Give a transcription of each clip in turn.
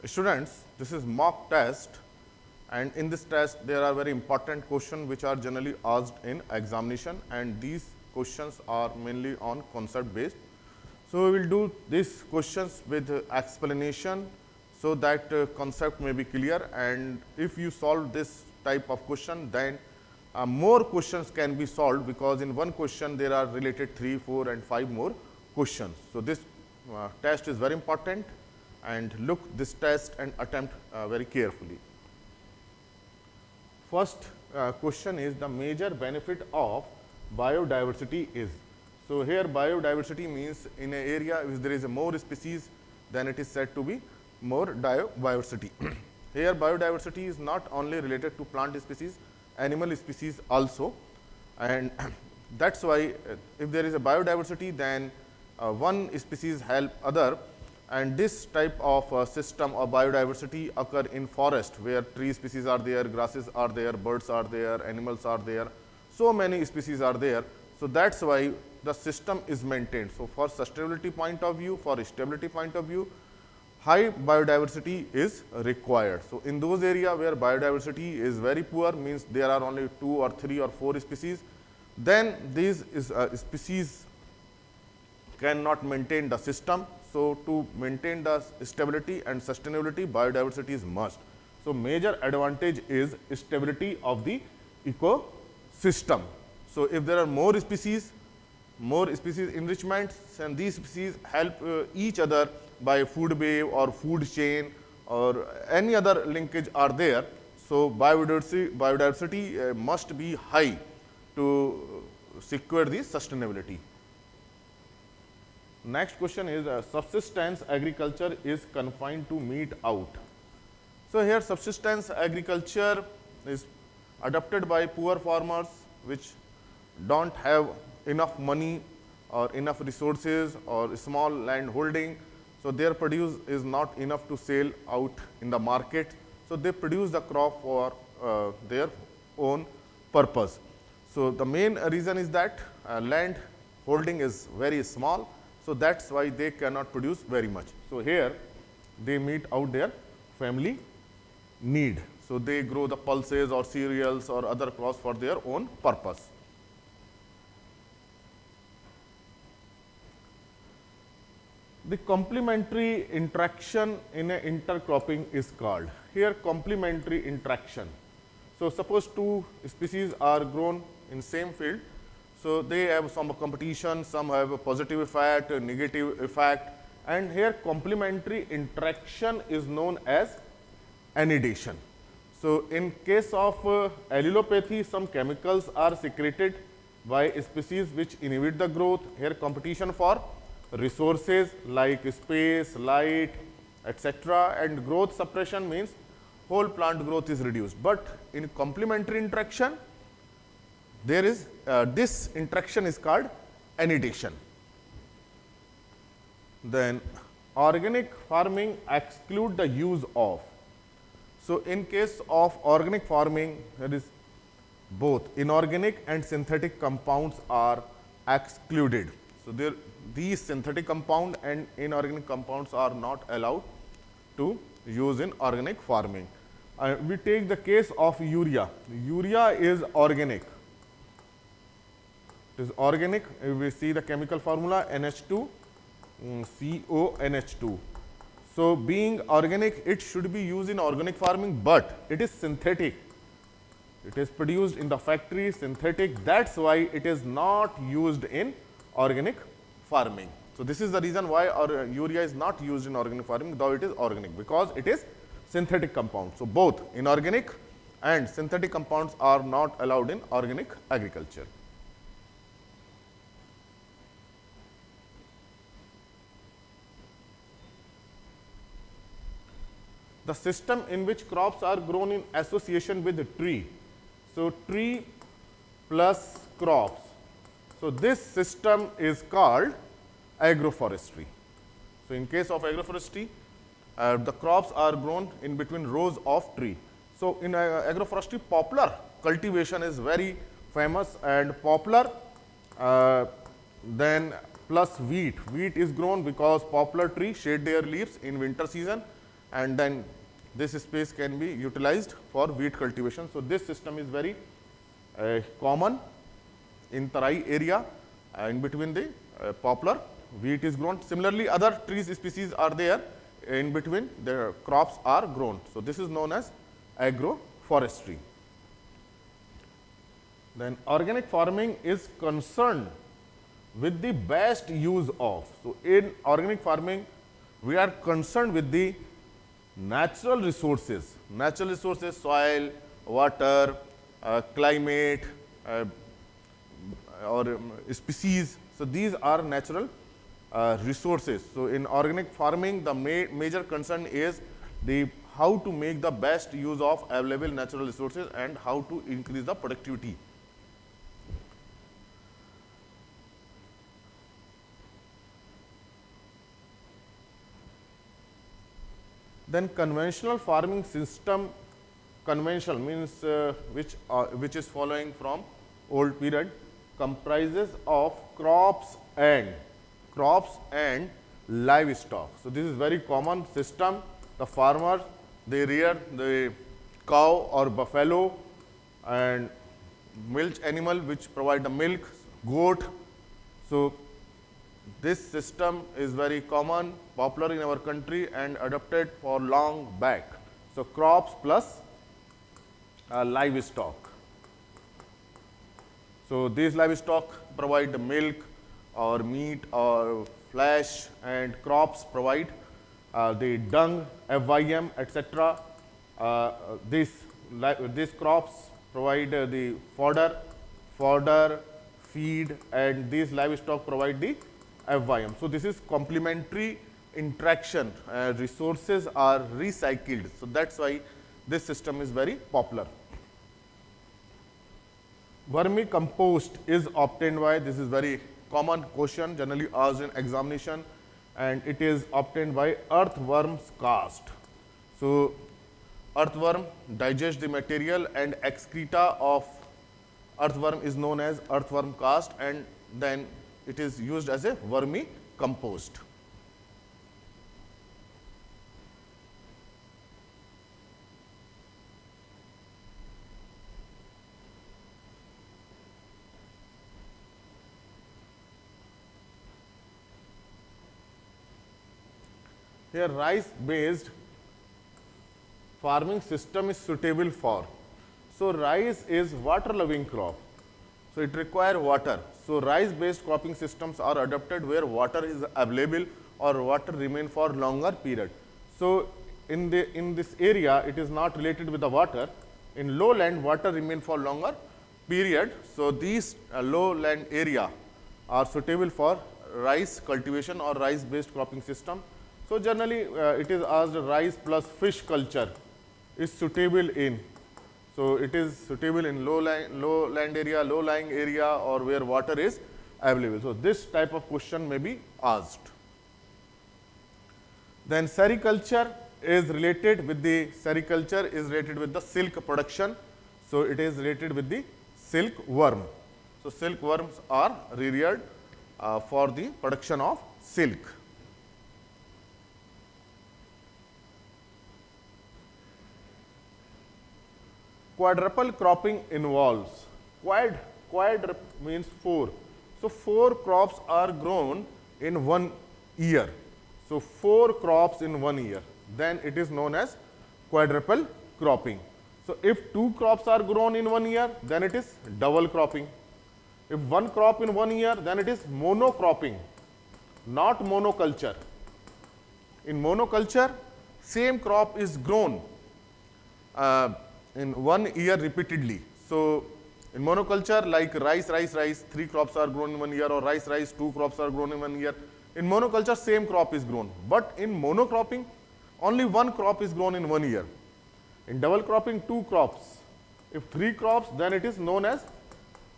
Students, this is mock test, and in this test there are very important questions which are generally asked in examination, and these questions are mainly on concept based. So, we will do these questions with explanation so that concept may be clear, and if you solve this type of question, then more questions can be solved, because in one question there are related 3, 4 and 5 more questions. So, this test is very important, and look this test and attempt very carefully. First question is, the major benefit of biodiversity is. So, here biodiversity means in an area if there is a more species, then it is said to be more biodiversity. Here biodiversity is not only related to plant species, animal species also, and that is why if there is a biodiversity, then one species help other, and this type of system of biodiversity occur in forest, where tree species are there, grasses are there, birds are there, animals are there, so many species are there. So, that is why the system is maintained. So, for sustainability point of view, for stability point of view, high biodiversity is required. So, in those areas where biodiversity is very poor, means there are only 2 or 3 or 4 species, then these species cannot maintain the system. So, to maintain the stability and sustainability, biodiversity is must. So, major advantage is stability of the ecosystem. So, if there are more species enrichments, and these species help each other by food web or food chain or any other linkage are there. So, biodiversity must be high to secure the sustainability. Next question is, subsistence agriculture is confined to meat out. So, here subsistence agriculture is adopted by poor farmers which do not have enough money or enough resources or small land holding. So, their produce is not enough to sell out in the market. So, they produce the crop for their own purpose. So, the main reason is that land holding is very small. So, that is why they cannot produce very much. So, here they meet out their family need. So, they grow the pulses or cereals or other crops for their own purpose. The complementary interaction in a intercropping is called. Here complementary interaction. So, suppose 2 species are grown in same field. So, they have some competition, some have a positive effect, a negative effect, and here complementary interaction is known as anidation. So, in case of allelopathy, some chemicals are secreted by species which inhibit the growth. Here competition for resources like space, light, etc., and growth suppression means whole plant growth is reduced. But in complementary interaction, there is this interaction is called anidation. Then organic farming exclude the use of. So, in case of organic farming, there is both inorganic and synthetic compounds are excluded. So, these synthetic compound and inorganic compounds are not allowed to use in organic farming. We take the case of urea. Urea is organic. It is organic. We see the chemical formula NH2 CONH2. So, being organic, it should be used in organic farming, but it is synthetic. It is produced in the factory, synthetic. That is why it is not used in organic farming. So, this is the reason why our urea is not used in organic farming, though it is organic, because it is synthetic compound. So, both inorganic and synthetic compounds are not allowed in organic agriculture. The system in which crops are grown in association with a tree. So, tree plus crops. So, this system is called agroforestry. So, in case of agroforestry, the crops are grown in between rows of tree. So, in agroforestry, poplar cultivation is very famous, and poplar then plus wheat. Wheat is grown because poplar tree shed their leaves in winter season, and then this space can be utilized for wheat cultivation. So, this system is very common in Tarai area, in between the poplar wheat is grown. Similarly, other trees species are there in between the crops are grown. So, this is known as agroforestry. Then organic farming is concerned with the best use of. So, in organic farming we are concerned with the natural resources, soil, water, climate, or species. So, these are natural resources. So, in organic farming the major concern is the how to make the best use of available natural resources and how to increase the productivity. Then conventional farming system, conventional means which is following from old period, comprises of crops and livestock. So, this is very common system. The farmers, they rear the cow or buffalo and milch animal which provide the milk, goat. So, this system is very common, popular in our country and adopted for long back. So, crops plus livestock. So, these livestock provide the milk or meat or flesh, and crops provide the dung, FYM, etc. These crops provide the fodder, feed, and these livestock provide the FYM. So, this is complementary interaction, resources are recycled. So, that is why this system is very popular. Vermicompost is obtained by, this is very common question generally asked in examination, and it is obtained by earthworm's cast. So, earthworm digests the material and excreta of earthworm is known as earthworm cast, and then it is used as a vermicompost. Here rice based farming system is suitable for. So, rice is water loving crop. So, it requires water. So, rice based cropping systems are adopted where water is available or water remain for longer period. So, in this area it is not related with the water. In lowland water remain for longer period. So, these lowland area are suitable for rice cultivation or rice based cropping system. So, generally it is asked rice plus fish culture is suitable in. So, it is suitable in lowland area, low lying area, or where water is available. So, this type of question may be asked. Then sericulture is related with the silk production. So, it is related with the silkworm. So, silkworms are reared for the production of silk. Quadruple cropping involves, quad means 4. So, 4 crops are grown in 1 year. So, 4 crops in 1 year, then it is known as quadruple cropping. So, if 2 crops are grown in 1 year, then it is double cropping. If 1 crop in 1 year, then it is monocropping, not monoculture. In monoculture, same crop is grown in 1 year repeatedly. So, in monoculture like rice, 3 crops are grown in 1 year, or rice, 2 crops are grown in 1 year. In monoculture same crop is grown, but in monocropping only 1 crop is grown in 1 year. In double cropping 2 crops. If 3 crops, then it is known as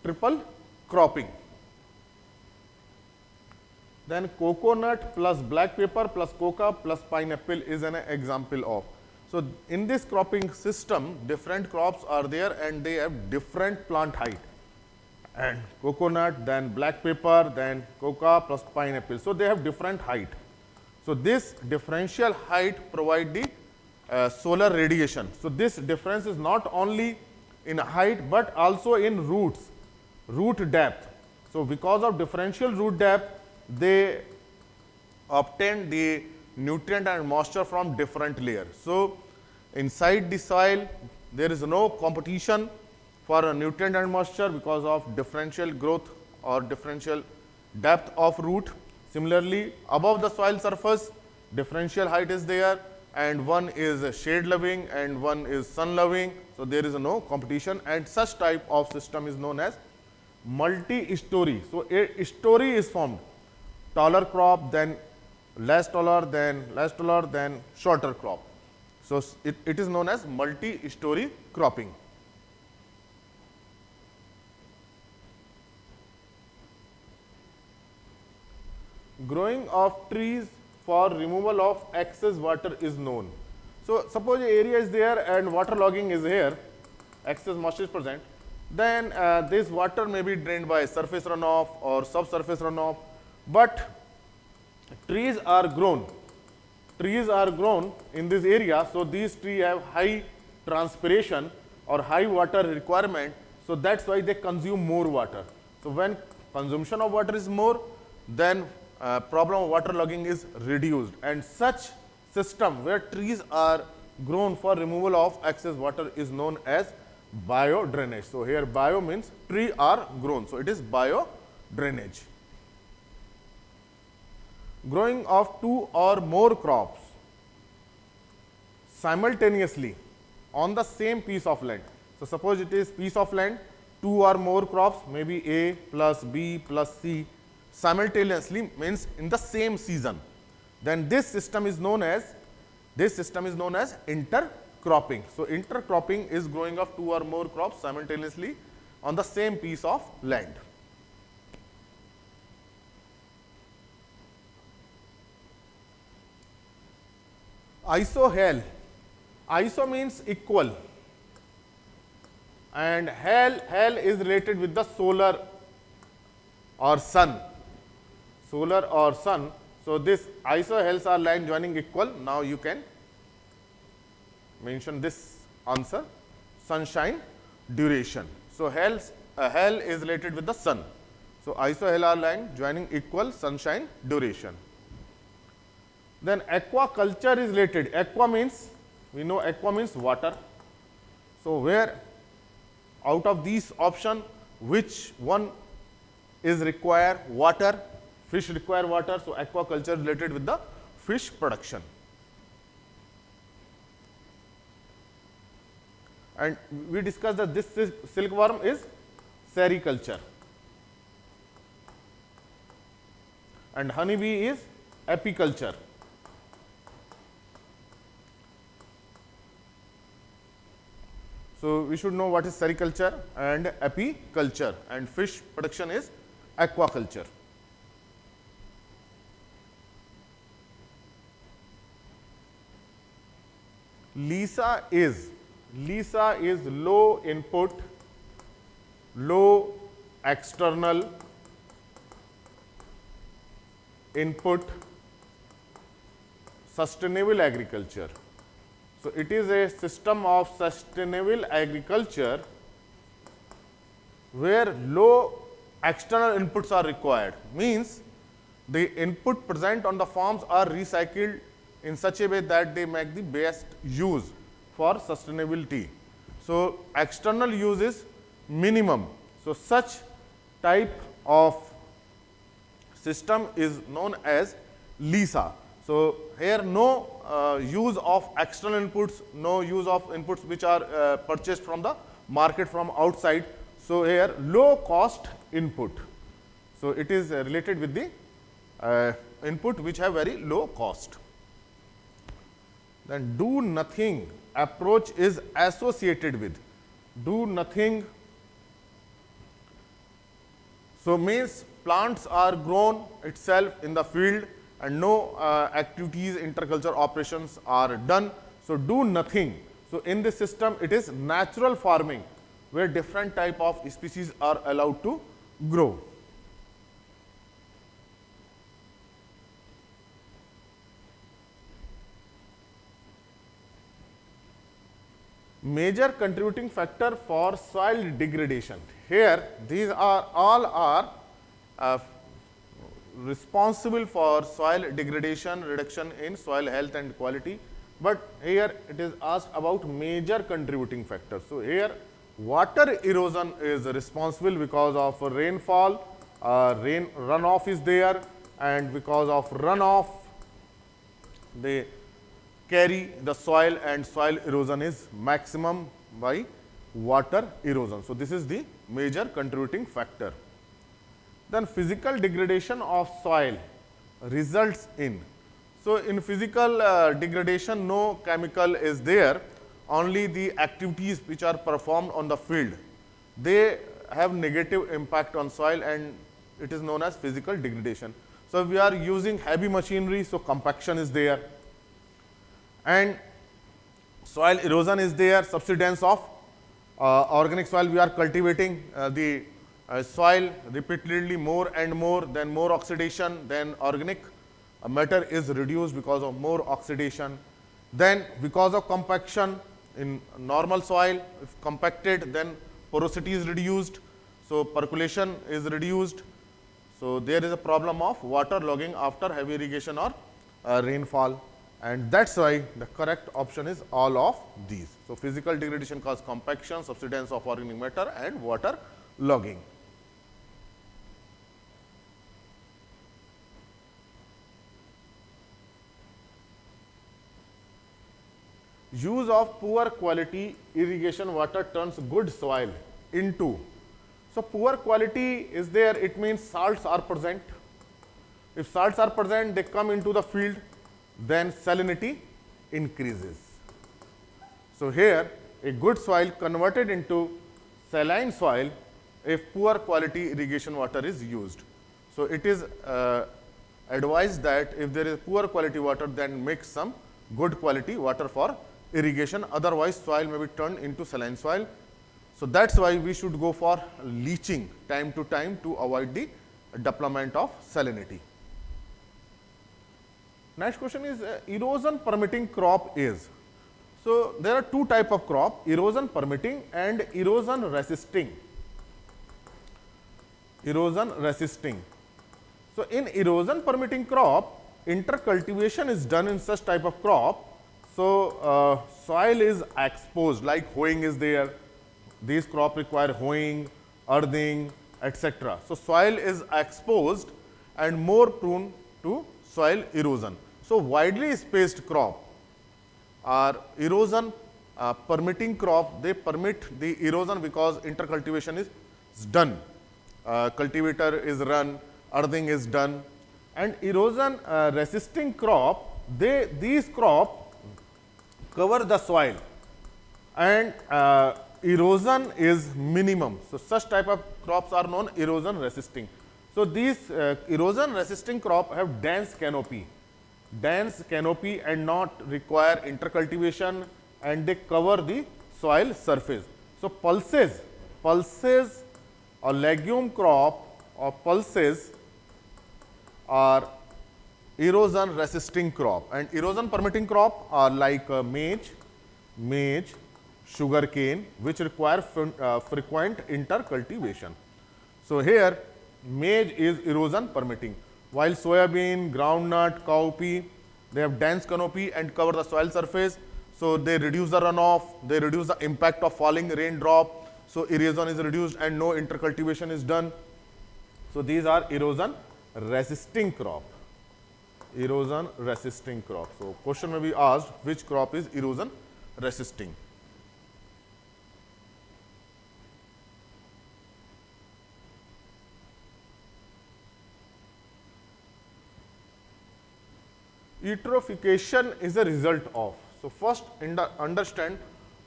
triple cropping. Then coconut plus black pepper plus coca plus pineapple is an example of. So, in this cropping system different crops are there and they have different plant height, and coconut, then black pepper, then coca plus pineapple. So, they have different height. So, this differential height provide the solar radiation. So this difference is not only in height but also in root depth. So because of differential root depth, they obtain the nutrient and moisture from different layers. So inside the soil, there is no competition for a nutrient and moisture because of differential growth or differential depth of root. Similarly, above the soil surface, differential height is there, and one is shade loving and one is sun loving. So there is no competition, and such type of system is known as multi-story. So a story is formed, taller crop, then less taller, then shorter crop. So it is known as multi-story cropping. Growing of trees for removal of excess water is known. So suppose the area is there and water logging is here, excess moisture is present, then this water may be drained by surface runoff or subsurface runoff, but trees are grown in this area. So these trees have high transpiration or high water requirement, so that's why they consume more water. So when consumption of water is more, then problem of water logging is reduced, and such system where trees are grown for removal of excess water is known as bio drainage. So here bio means tree are grown, so it is bio drainage. Growing of two or more crops simultaneously on the same piece of land. So suppose it is piece of land, two or more crops, maybe A plus B plus C, simultaneously means in the same season, then this system is known as intercropping. So intercropping is growing of two or more crops simultaneously on the same piece of land. Isohel. Iso means equal, and hel is related with the solar or sun. So this isohels are line joining equal. Now you can mention this answer, sunshine duration. So hel is related with the sun. So isohel are line joining equal, sunshine duration. Then aquaculture is related. Aqua means, we know aqua means water. So where out of these option, which one is require water? Fish require water, so aquaculture related with the fish production. And we discussed that this silkworm is sericulture, and honeybee is apiculture. So we should know what is sericulture and apiculture, and fish production is aquaculture. LISA is low input, low external input, sustainable agriculture. So it is a system of sustainable agriculture where low external inputs are required. Means the input present on the farms are recycled in such a way that they make the best use for sustainability. So external use is minimum. So such type of system is known as LISA. So here no use of external inputs, no use of inputs which are purchased from the market from outside. So here low cost input. So it is related with the input which have very low cost. Then do nothing approach is associated with. Do nothing, so means plants are grown itself in the field and no activities, interculture operations are done. So do nothing. So in this system it is natural farming where different type of species are allowed to grow. Major contributing factor for soil degradation. Here, these are all are uh, responsible for soil degradation, reduction in soil health and quality, but here it is asked about major contributing factors. So here water erosion is responsible because of rainfall, rain runoff is there, and because of runoff they carry the soil, and soil erosion is maximum by water erosion. So this is the major contributing factor. Then physical degradation of soil results in. So in physical degradation, no chemical is there, only the activities which are performed on the field, they have negative impact on soil, and it is known as physical degradation. So if we are using heavy machinery, so compaction is there, and soil erosion is there, subsidence of organic soil. We are cultivating the soil repeatedly more and more, then more oxidation, then organic matter is reduced because of more oxidation. Then because of compaction in normal soil, if compacted, then porosity is reduced, so percolation is reduced. So there is a problem of water logging after heavy irrigation or rainfall, and that's why the correct option is all of these. So physical degradation causes compaction, subsidence of organic matter, and water logging. Use of poor quality irrigation water turns good soil into. So poor quality is there, it means salts are present. If salts are present, they come into the field, then salinity increases. So here a good soil converted into saline soil if poor quality irrigation water is used. So it is advised that if there is poor quality water, then mix some good quality water for irrigation, otherwise soil may be turned into saline soil. So that's why we should go for leaching time to time to avoid the development of salinity. Next question is erosion permitting crop is. So there are two type of crop, erosion permitting and erosion resisting. Erosion resisting. So in erosion permitting crop, intercultivation is done in such type of crop. So soil is exposed, like hoeing is there. These crop require hoeing, earthing, etc. So soil is exposed and more prone to soil erosion. So widely spaced crop are erosion permitting crop. They permit the erosion because intercultivation is done. Cultivator is run, earthing is done, and erosion resisting crop, these crop cover the soil and erosion is minimum. So such type of crops are known erosion resisting. So these erosion resisting crop have dense canopy and not require intercultivation, and they cover the soil surface. So pulses or legume crop or pulses are erosion resisting crop, and erosion permitting crop are like maize, sugarcane, which require frequent intercultivation. So here maize is erosion permitting, while soybean, groundnut, cowpea, they have dense canopy and cover the soil surface. So they reduce the runoff, they reduce the impact of falling raindrop. So erosion is reduced and no intercultivation is done. So these are erosion resisting crop. Erosion resisting crop. So question may be asked, which crop is erosion resisting? Eutrophication is a result of. So first understand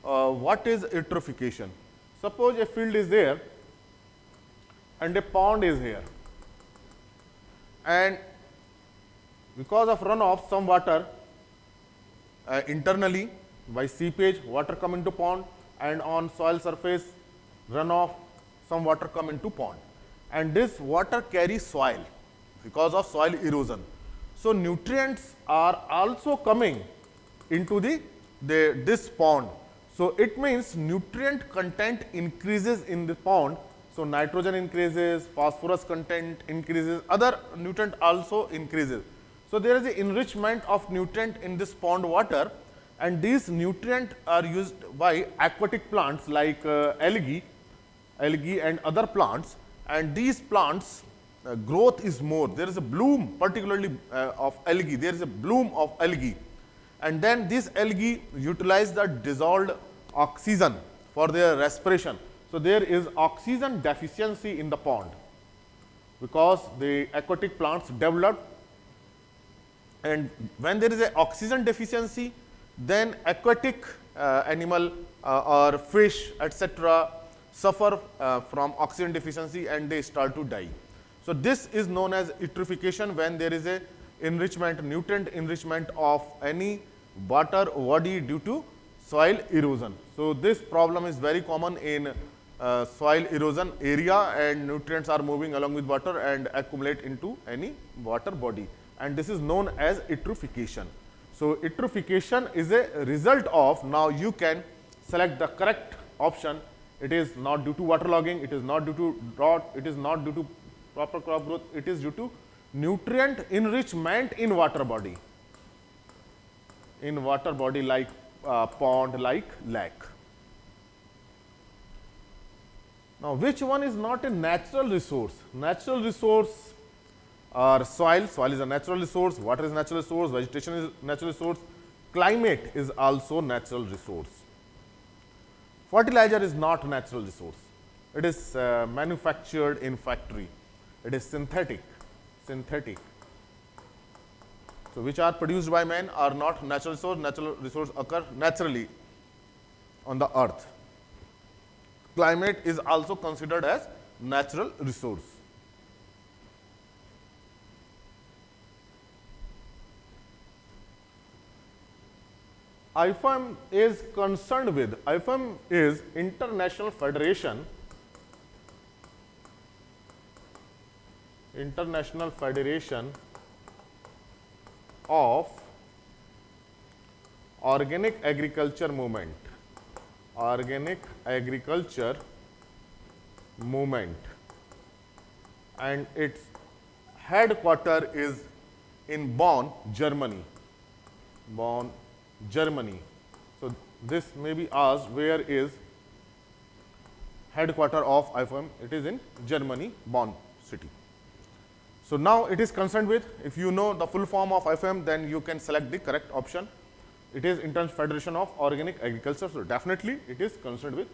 what is eutrophication. Suppose a field is there and a pond is here, and because of runoff, some water internally by seepage, water come into pond, and on soil surface runoff, some water come into pond, and this water carries soil because of soil erosion. So nutrients are also coming into this pond. So it means nutrient content increases in the pond. So nitrogen increases, phosphorus content increases, other nutrient also increases. So there is an enrichment of nutrient in this pond water, and these nutrients are used by aquatic plants like algae and other plants, and these plants growth is more. There is a bloom particularly of algae, there is a bloom of algae, and then these algae utilize the dissolved oxygen for their respiration. So there is oxygen deficiency in the pond because the aquatic plants develop, and when there is an oxygen deficiency, then aquatic animal or fish etc. suffer from oxygen deficiency and they start to die. So this is known as eutrophication, when there is a enrichment, nutrient enrichment of any water body due to soil erosion. So this problem is very common in soil erosion area, and nutrients are moving along with water and accumulate into any water body, and this is known as eutrophication. So eutrophication is a result of, now you can select the correct option. It is not due to waterlogging, it is not due to drought, it is not due to proper crop growth, it is due to nutrient enrichment in water body like pond, like lake. Now, which one is not a natural resource? Natural resource are soil. Soil is a natural resource, water is natural resource, vegetation is natural resource, climate is also natural resource. Fertilizer is not natural resource. It is manufactured in factory. It is synthetic. So which are produced by man are not natural resource. Natural resource occur naturally on the earth. Climate is also considered as natural resource. IFM is concerned with, IFM is International Federation of Organic Agriculture Movement. Organic Agriculture Movement, and its headquarter is in Bonn, Germany. Bonn, Germany. So this may be asked, where is headquarter of IFM? It is in Germany, Bonn city. So now it is concerned with, if you know the full form of IFM, then you can select the correct option. It is International Federation of Organic Agriculture. So definitely it is concerned with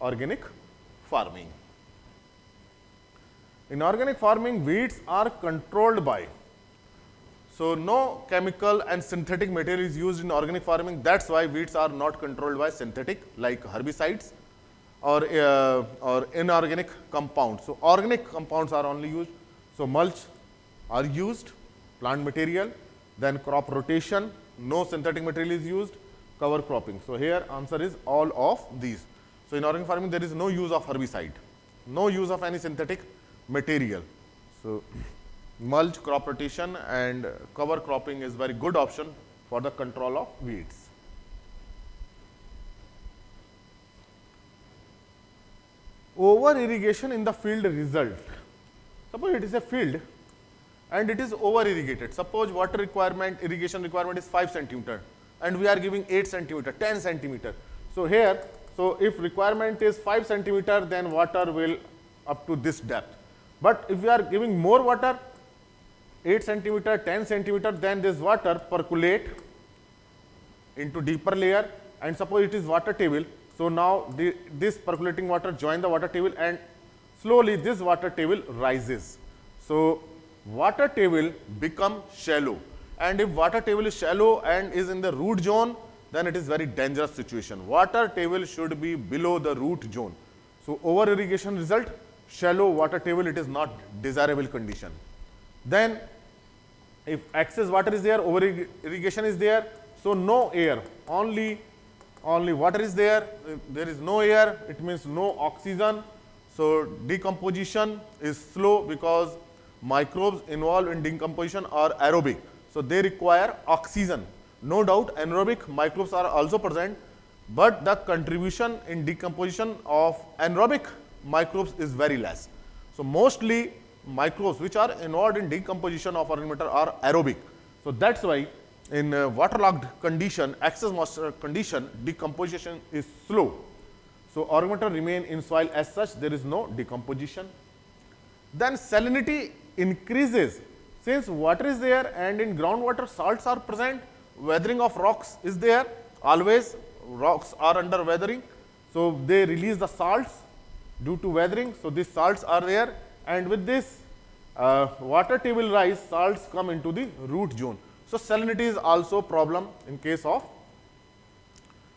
organic farming. In organic farming, weeds are controlled by, so no chemical and synthetic material is used in organic farming. That's why weeds are not controlled by synthetic like herbicides or inorganic compounds. So organic compounds are only used. So mulch are used, plant material, then crop rotation, no synthetic material is used, cover cropping. So here answer is all of these. So in organic farming there is no use of herbicide, no use of any synthetic material. So mulch, crop rotation and cover cropping is very good option for the control of weeds. Over irrigation in the field result. Suppose it is a field and it is over irrigated. Suppose water requirement, irrigation requirement is 5 centimeter and we are giving 8 centimeter, 10 centimeter. So here, so if requirement is 5 centimeter, then water will up to this depth. But if we are giving more water, 8 centimeter, 10 centimeter, then this water percolate into deeper layer, and suppose it is water table. So now this percolating water join the water table and slowly this water table rises. So water table become shallow, and if water table is shallow and is in the root zone, then it is very dangerous situation. Water table should be below the root zone. So over irrigation result, shallow water table, it is not desirable condition. Then if excess water is there, over irrigation is there, so no air, only water is there. If there is no air, it means no oxygen. So decomposition is slow because microbes involved in decomposition are aerobic. So they require oxygen. No doubt anaerobic microbes are also present, but the contribution in decomposition of anaerobic microbes is very less. So mostly microbes which are involved in decomposition of organic matter are aerobic. So that's why in waterlogged condition, excess moisture condition, decomposition is slow. So organic matter remain in soil as such, there is no decomposition. Then salinity increases since water is there and in groundwater salts are present, weathering of rocks is there, always rocks are under weathering. So they release the salts due to weathering. So these salts are there, and with this water table rise, salts come into the root zone. So salinity is also problem in case of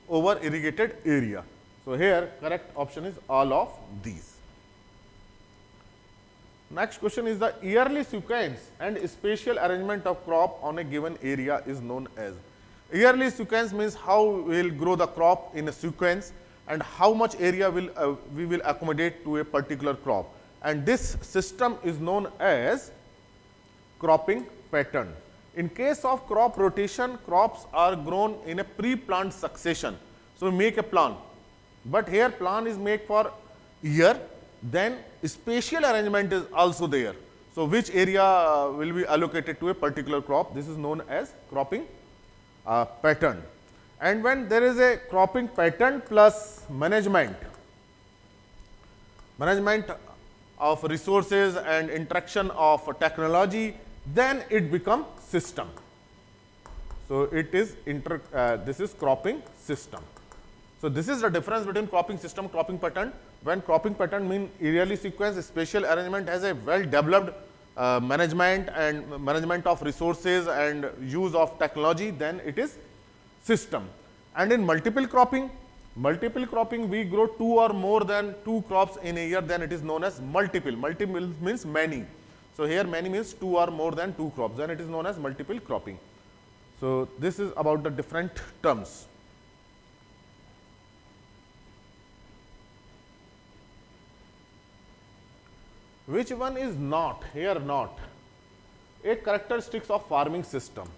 over irrigated area. So here correct option is all of these. Next question is the yearly sequence and spatial arrangement of crop on a given area is known as. Yearly sequence means how we will grow the crop in a sequence and how much area will we will accommodate to a particular crop, and this system is known as cropping pattern. In case of crop rotation, crops are grown in a pre-plant succession. So we make a plan, but here plan is made for year, then spatial arrangement is also there. So which area will be allocated to a particular crop, this is known as cropping pattern. And when there is a cropping pattern plus management of resources and interaction of technology, then it becomes system. So it is this is cropping system. So this is the difference between cropping system, cropping pattern. When cropping pattern mean yearly sequence, spatial arrangement has a well developed management and management of resources and use of technology, then it is system. And in multiple cropping we grow two or more than two crops in a year, then it is known as multiple. Multiple means many. So here many means two or more than two crops, then it is known as multiple cropping. So this is about the different terms. Which one is not? Here not a characteristics of farming system.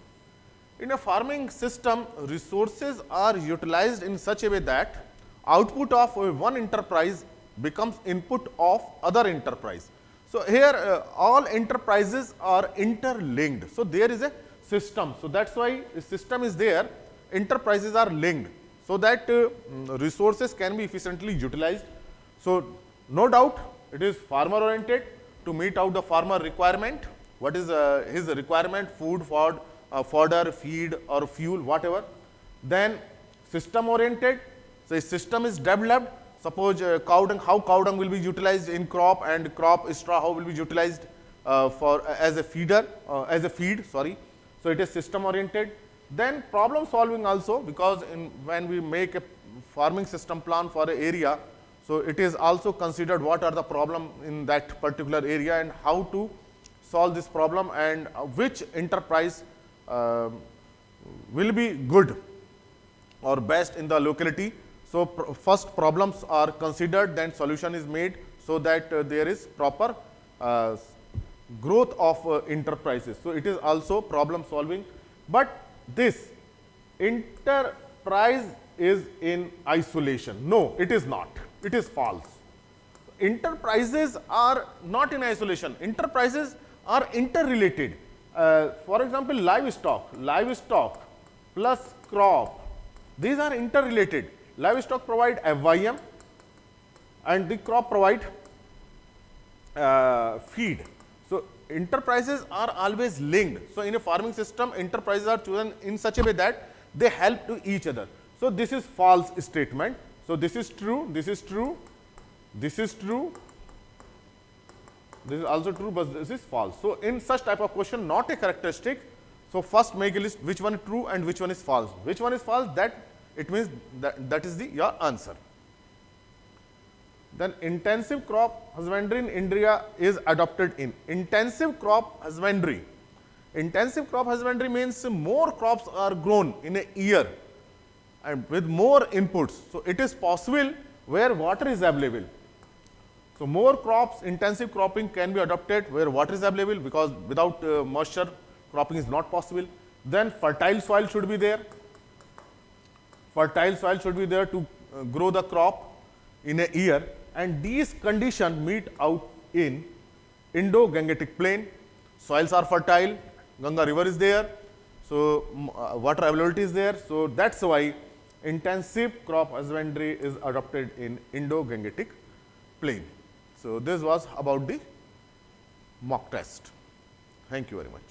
In a farming system, resources are utilized in such a way that output of one enterprise becomes input of other enterprise. So here all enterprises are interlinked. So there is a system. So that's why a system is there. Enterprises are linked so that resources can be efficiently utilized. So no doubt it is farmer oriented to meet out the farmer requirement. What is his requirement? Food, fodder, feed or fuel, whatever. Then system oriented. So a system is developed. Suppose cow dung, how cow dung will be utilized in crop, and crop straw how will be utilized as a feeder, as a feed, sorry. So it is system oriented. Then problem solving also, because when we make a farming system plan for an area, so it is also considered what are the problem in that particular area and how to solve this problem and which enterprise will be good or best in the locality. So first problems are considered, then solution is made so that there is proper growth of enterprises. So it is also problem solving, but this enterprise is in isolation. No, it is not. It is false. Enterprises are not in isolation. Enterprises are interrelated. For example, livestock plus crop, these are interrelated. Livestock provide FYM and the crop provide feed. So enterprises are always linked. So in a farming system, enterprises are chosen in such a way that they help to each other. So this is false statement. So this is true, this is true, this is true, this is also true, but this is false. So in such type of question, not a characteristic. So first make a list which one is true and which one is false. Which one is false, that it means that is your answer. Then intensive crop husbandry in India is adopted in. Intensive crop husbandry. Intensive crop husbandry means more crops are grown in a year and with more inputs. So it is possible where water is available. So more crops, intensive cropping can be adopted where water is available, because without moisture cropping is not possible. Then fertile soil should be there. fertile soil should be there to grow the crop in a year, and these conditions meet out in Indo-Gangetic plain. Soils are fertile, Ganga river is there, so water availability is there. So that's why intensive crop husbandry is adopted in Indo-Gangetic plain. So this was about the mock test. Thank you very much.